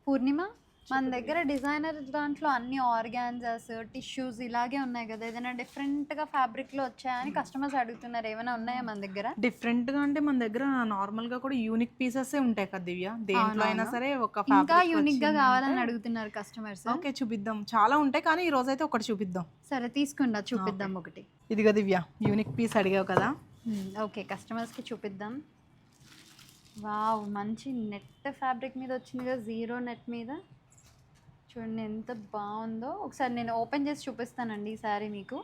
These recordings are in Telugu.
పూర్ణిమ, మన దగ్గర డిజైనర్ దాంట్లో అన్ని ఆర్గాన్జాస్, టిష్యూస్ ఇలాగే ఉన్నాయి కదా! ఏదైనా డిఫరెంట్‌గా ఫ్యాబ్రిక్‌లో వచ్చాయని కస్టమర్స్ అడుగుతున్నారు. ఏమైనా ఉన్నాయా మన దగ్గర? డిఫరెంట్‌గా అంటే మన దగ్గర నార్మల్‌గా కూడా యూనిక్ పీసెసే ఉంటాయి కదా దివ్య. దేంట్లో అయినా అవునవును. సరే ఒక ఇంకా ఫ్యాబ్రిక్ యూనిక్‌గా వచ్చిందంటే కావాలని అడుగుతున్నారు కస్టమర్స్. ఓకే. చూపిద్దాం. చాలా ఉంటాయి కానీ ఈరోజైతే ఒకటి చూపిద్దాం. సరే తీసుకుందా ఓకే. చూపిద్దాం ఒకటి. ఇదిగో దివ్య యూనిక్ పీస్ అడిగావు కదా! ఓకే. కస్టమర్స్‌కి చూపిద్దాం. వావ్! మంచి నెట్ ఫ్యాబ్రిక్ మీద వచ్చిందిగా, జీరో నెట్ మీద. చూడండి ఎంత బావుందో. ఒకసారి నేను ఓపెన్ చేసి చూపిస్తానండి ఈ శారీ మీకు.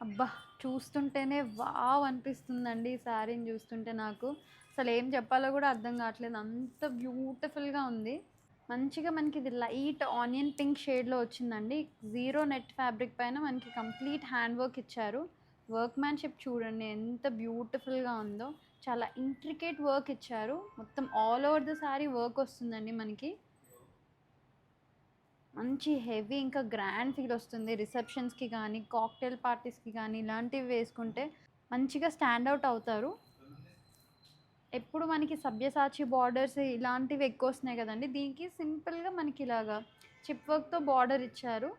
అబ్బా! చూస్తుంటేనే వావ్ అనిపిస్తుందండి ఈ శారీని చూస్తుంటే నాకు. అసలేం చెప్పాలో కూడా అర్థం కావట్లేదు. అంత బ్యూటిఫుల్‌గా ఉంది. మంచిగా మనకి ఇది లైట్ ఆనియన్ పింక్ షేడ్‌లో వచ్చిందండి. జీరో నెట్ ఫ్యాబ్రిక్ పైన మనకి కంప్లీట్ హ్యాండ్ వర్క్ ఇచ్చారు. వర్క్‌మ్యాన్‌షిప్ చూడండి ఎంత బ్యూటిఫుల్‌గా ఉందో. చాలా ఇంట్రికేట్ వర్క్ ఇచ్చారు. మొత్తం all over the sari work వస్తుందండి మనకి. మంచి హెవీ ఇంకా గ్రాండ్ ఫీల్ వస్తుంది. రిసెప్షన్స్‌కి గానీ, కాక్టైల్ పార్టీస్‌కి గానీ ఇలాంటివి వేసుకుంటే మంచిగా స్టాండ్ ఔట్ అవుతారు. ఎప్పుడు మనకి సబ్యసాచి బార్డర్స్ ఇలాంటివి ఎక్కువొస్తున్నాయి గదండీ! దీనికి సింపుల్‌గా మనకి ఇలాగా చిప్ వర్క్‌తో బార్డర్ ఇచ్చారు.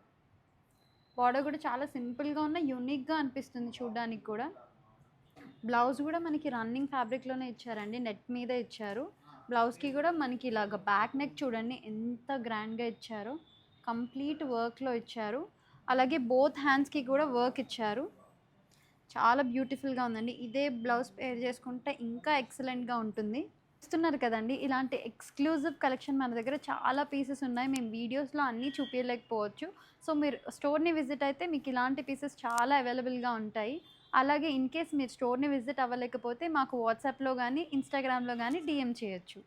బార్డర్ గూడా చాలా సింపుల్‌గా ఉన్న యూనిక్‌గా అనిపిస్తుంది చూడ్డానికి కూడా. బ్లౌజ్ గూడా మనకి రన్నింగ్ ఫ్యాబ్రిక్‌లోనే ఇచ్చారండి. నెట్ మీదే ఇచ్చారు. బ్లౌజ్‌కి గూడా మనకి ఇలాగ బ్యాక్ నెక్ చూడండి ఎంత గ్రాండ్‌గా ఇచ్చారో. కంప్లీట్ వర్క్‌లో ఇచ్చారు. అలాగే బోత్ హ్యాండ్స్‌కి కూడా వర్క్ ఇచ్చారు. చాలా బ్యూటిఫుల్‌గా ఉందండి. ఇదే బ్లౌజ్ పేర్ చేసుకుంటే ఇంకా ఎక్సలెంట్‌గా ఉంటుంది. చూస్తున్నారు కదండీ! ఇలాంటి ఎక్స్‌క్లూజివ్ కలెక్షన్ మన దగ్గర చాలా పీసెస్ ఉన్నాయి. మేము వీడియోస్‌లో అన్నీ చూపియలేకపోవచ్చు. సో, మీరు స్టోర్‌ని విజిట్ అయితే మీకు ఇలాంటి పీసెస్ చాలా అవైలబుల్‌గా ఉంటాయి. అలాగే ఇన్ కేస్ మీరు స్టోర్‌ని విజిట్ అవ్వలేకపోతే మాకు వాట్సాప్‌లో గానీ, ఇన్‌స్టాగ్రామ్‌లో గానీ డీఎం చేయొచ్చు.